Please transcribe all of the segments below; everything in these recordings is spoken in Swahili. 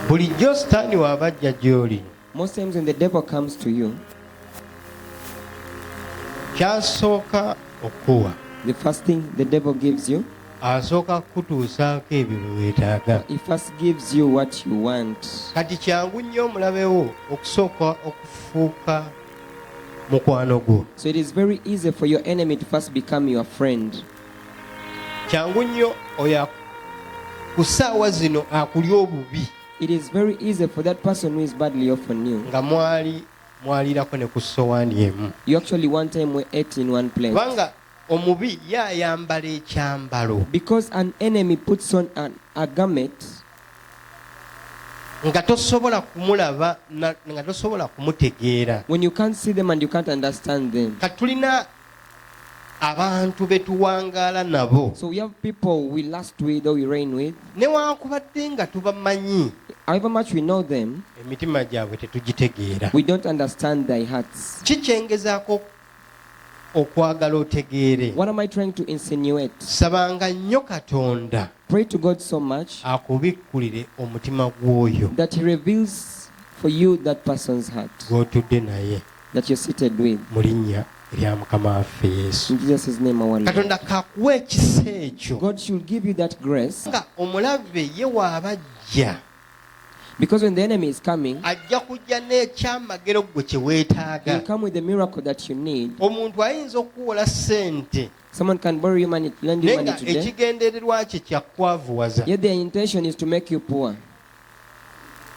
bulijjo sitaani w'abajja gy'oli. Most times when the devil comes to you, kyasooka okuwa, the first thing the devil gives you, asooka kutuusaako ebyo bye weetaaga. he first gives you what you want. Kati kyangu nnyo omulabewo okusooka okufuuka mukwano gwo. So it is very easy for your enemy to first become your friend. Kyangu nnyo oyo ku ssaawa zino akulya obubi. It is very easy for that person who is badly off on you. Nga mwalirako ne ku ssowaani emu. You actually one time were ate in one place. Kubanga omubi yayambala ekyambalo. Because an enemy puts on a garment nga tosobola kumulaba nga tosobola kumutegeera. when you can't see them and you can't understand them. Katulina abantu betuwangaala nabo. So we have people we lust with or we reign with. Newankubadde nga tubamanyi, However much we know them, emitima gyabwe tetugitegeera. we don't understand their hearts. Kikyengezaako okwagala otegeere. What am I trying to insinuate? Sabanga nnyo Katonda Pray to God so much akubikkulire omutima gw'oyo that He reveals for you that person's heart gw'otudde naye that you're seated with. mu linnya erya Mukama waffe Yesu. In Jesus' name, our Lord. Katonda kakuwa ekisa ekyo God should give you that grace, nga omulabe ye waabajja because when the enemy is coming, ajja kujja n'ekyamagero gwe kye weetaaga. He'll come with the miracle that you need. Omuntu ayinza okuwola ssente Someone can borrow you money, lend you naye money nga today, ekigendererwa kye kyakwavuwaza. yet their intention is to make you poor.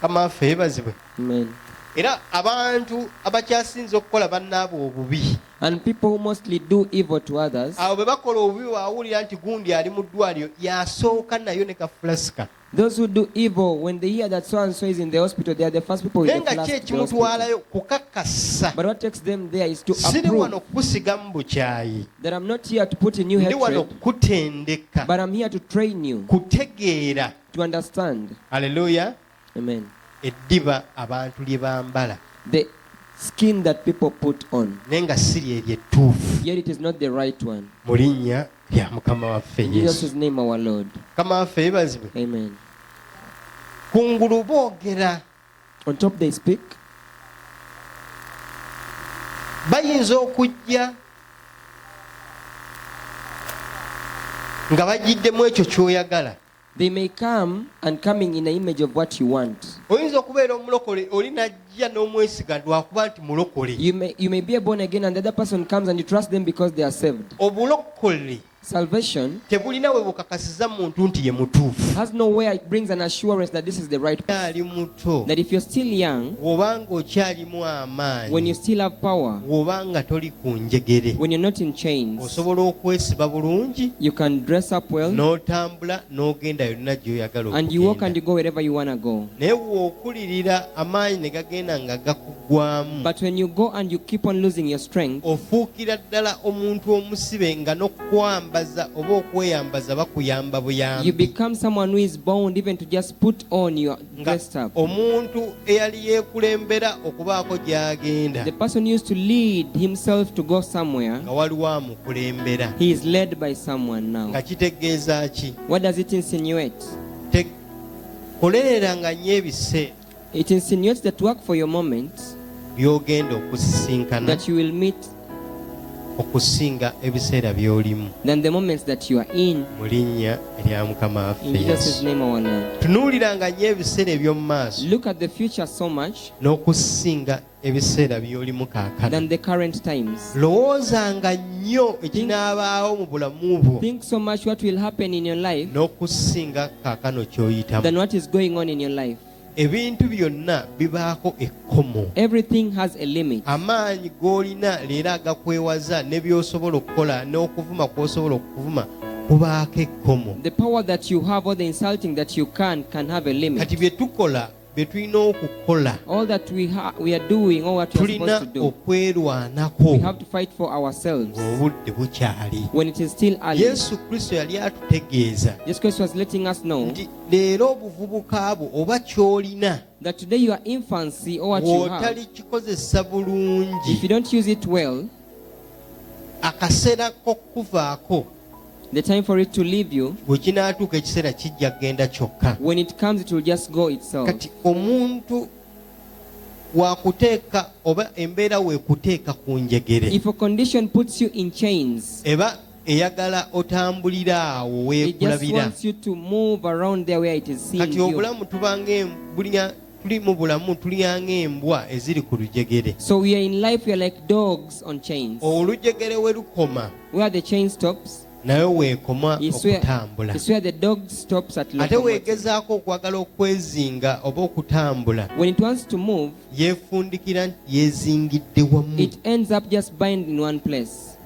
Mukama waffe yeebazibwe. Amen. Era abantu abakyasinze okukola bannaabo obubi, And people who mostly do evil to others, awo bwe bakola obubi waawulira nti gundi ali mu ddwaliro yasooka nayo ne kafulasika. those who do evil, when they hear that so and so is in the hospital, they are the first people with Naye the nga flask ki to the hospital. ekimutwalayo kukakasa But what takes them there is to siri approve wano kukusigamu bukyayi, that I'm not here to put in you ndi wano hatred, kukutendeka, but I'm here to train you kutegeera. to understand. Haleluya. Amen. Eddiba abantu lye bambala The skin that people put on, naye nga siri eryo ettuufu, yet it is not the right one. mu linnya lya Mukama waffe In Yesu. Jesus' name, our Lord. Mukama waffe yeebazibwe. Amen. Kungulu boogera, On top they speak. bayinza okujja nga bagiddemu ekyo ky'oyagala. They may come and coming in the image of what you want. Oyinza okubeera omulokole oli najja n'omwesiga lwakuba nti mulokole. You may be a born again and the other person comes and you trust them because they are saved. Obulokole Salvation tebulina we bukakasiza muntu nti ye mutuufu. has nowhere it brings an assurance that this is the right person. Ali muto, That if you're still young, bw'obanga okyalimu when you amaanyi, still have power, bw'obanga toli ku njegere, when you're not in chains, osobola okwesiba bulungi you can dress up well n'otambula n'ogenda yonna gy'oyagala and you walk and okugenda. you go wherever you want to go. Naye bw'okulirira amaanyi ne gagenda nga gakuggwamu, But when you go and you keep on losing your strength, ofuukira ddala omuntu omusibe nga n'okwambaza oba okweyambaza bakuyamba you buyambi. become someone who is bound even to just put on your Nga dressed up. omuntu eyali yeekulembera okubaako gy'agenda The person used to lead himself to go somewhere, nga waliwo amukulembera. he is led by someone now. Nga kitegeeza ki? What does it insinuate? Kolereranga nnyo ebiseera It insinuates that work for your moment, by'ogenda okusisinkana that you will meet okusinga ebiseera by'olimu than the moments that you are in. mu linnya erya Mukama waffe In Jesus' Yesu. name, our Lord. Tunuuliranga nnyo ebiseera eby'omu maaso Look at the future so much n'okusinga ebiseera by'olimu kaakano. than the current times. Lowoozanga nnyo ekinaabaawo mu bulamu bwo Think so much what will happen in your life n'okusinga kaakano ky'oyitamu. than what is going on in your life. Ebintu byonna bibaako ekkomo. Everything has a limit. Amaanyi g'olina leero agakwewaza ne by'osobola okukola n'okuvuma kw'osobola okuvuma kubaako ekkomo. The power that you have or the insulting that you can have a limit. Kati bye tukola bye tulina okukola All that we are doing or what we are tulina supposed to do, okwerwanako we have to fight for ourselves ng'obudde bukyali. when it is still early. Yesu Kristo yali atutegeeza Jesus Christ was letting us know nti leero obuvubuka bwo oba ky'olina that today your infancy or what you have, bw'otali kikozesa bulungi if you don't use it well, akaseera k'okuvaako the time for it to leave you, bwe kinaatuuka ekiseera kijja kgenda kyokka. when it comes, it will just go itself. Kati omuntu wakuteeka oba embeera weekuteeka ku njegere If a condition puts you in chains, eba eyagala otambulira awo it just weekulabira. wants you to move around there where it is seeing Kati you. obulamu tuli mu bulamu tulya ng'embwa eziri ku lujegere. So we are in life, we are like dogs on chains. Olujegere we lukoma Where the chain stops, naye weekoma it's okutambula. where the dog stops at Ate locomotive. weegezaako okwagala okwezinga oba okutambula When it wants to move, yeefundikira nti yeezingidde wamu. it ends up just bind in one place.